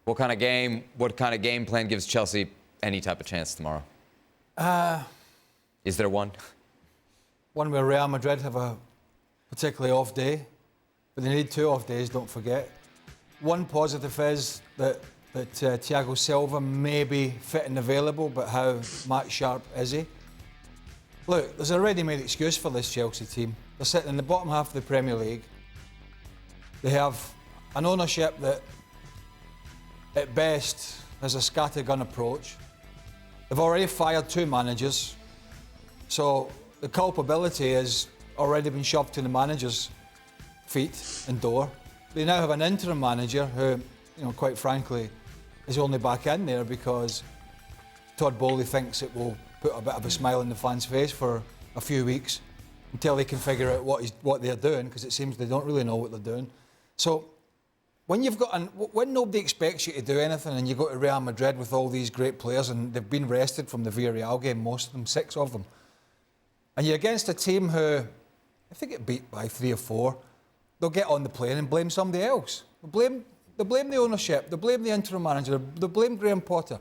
What kind of game plan gives Chelsea any type of chance tomorrow? Is there one? One where Real Madrid have a particularly off day, but they need 2 off days, don't forget. One positive is that Thiago Silva may be fit and available, but how match sharp is he? Look, there's a ready-made excuse for this Chelsea team. They're sitting in the bottom half of the Premier League. They have an ownership that, at best, has a scattergun approach. They've already fired 2 managers, so the culpability has already been shoved to the manager's feet and door. They now have an interim manager who, quite frankly, is only back in there because Todd Burley thinks it will put a bit of a smile on the fans' face for a few weeks until they can figure out what they're doing, because it seems they don't really know what they're doing. So when when nobody expects you to do anything and you go to Real Madrid with all these great players and they've been rested from the Villarreal game, most of them, 6 of them, and you're against a team who, if they get beat by 3 or 4, they'll get on the plane and blame somebody else. They'll blame the ownership, they'll blame the interim manager, they'll blame Graham Potter.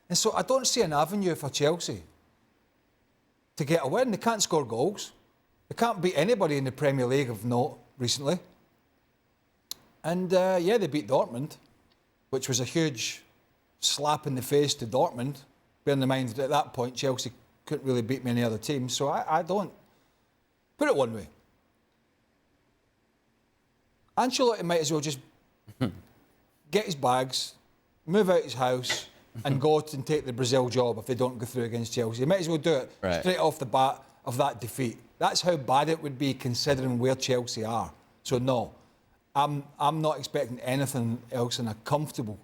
And so I don't see an avenue for Chelsea to get a win. They can't score goals. They can't beat anybody in the Premier League of note recently. And they beat Dortmund, which was a huge slap in the face to Dortmund. Bearing in mind that at that point Chelsea couldn't really beat many other teams. So I don't. Put it one way. Ancelotti might as well just get his bags, move out his house, and go and take the Brazil job if they don't go through against Chelsea. He might as well do it straight off the bat of that defeat. That's how bad it would be considering where Chelsea are. So no, I'm not expecting anything else than a comfortable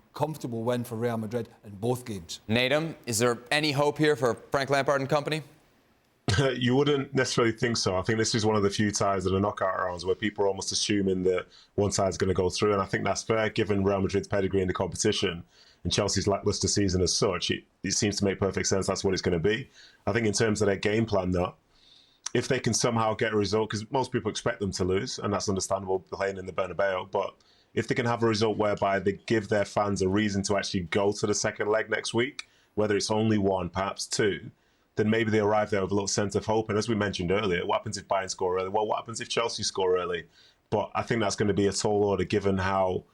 win for Real Madrid in both games. Natum, is there any hope here for Frank Lampard and company? You wouldn't necessarily think so. I think this is one of the few ties in the knockout rounds where people are almost assuming that one side's going to go through, and I think that's fair given Real Madrid's pedigree in the competition and Chelsea's lacklustre season as such. It seems to make perfect sense that's what it's going to be. I think in terms of their game plan, though, if they can somehow get a result, because most people expect them to lose, and that's understandable playing in the Bernabeu, but if they can have a result whereby they give their fans a reason to actually go to the second leg next week, whether it's only 1, perhaps 2, then maybe they arrive there with a little sense of hope. And as we mentioned earlier, what happens if Bayern score early? Well, what happens if Chelsea score early? But I think that's going to be a tall order given how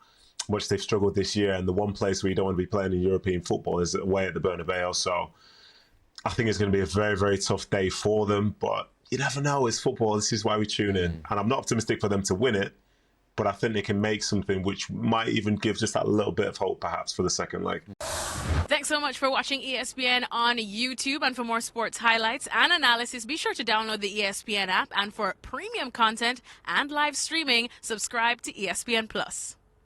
much they've struggled this year. And the one place where you don't want to be playing in European football is away at the Bernabeu. So I think it's going to be a very, very tough day for them. But you never know. It's football. This is why we tune in. And I'm not optimistic for them to win it, but I think they can make something which might even give just that little bit of hope, perhaps, for the second leg. Thanks so much for watching ESPN on YouTube. And for more sports highlights and analysis, be sure to download the ESPN app. And for premium content and live streaming, subscribe to ESPN Plus.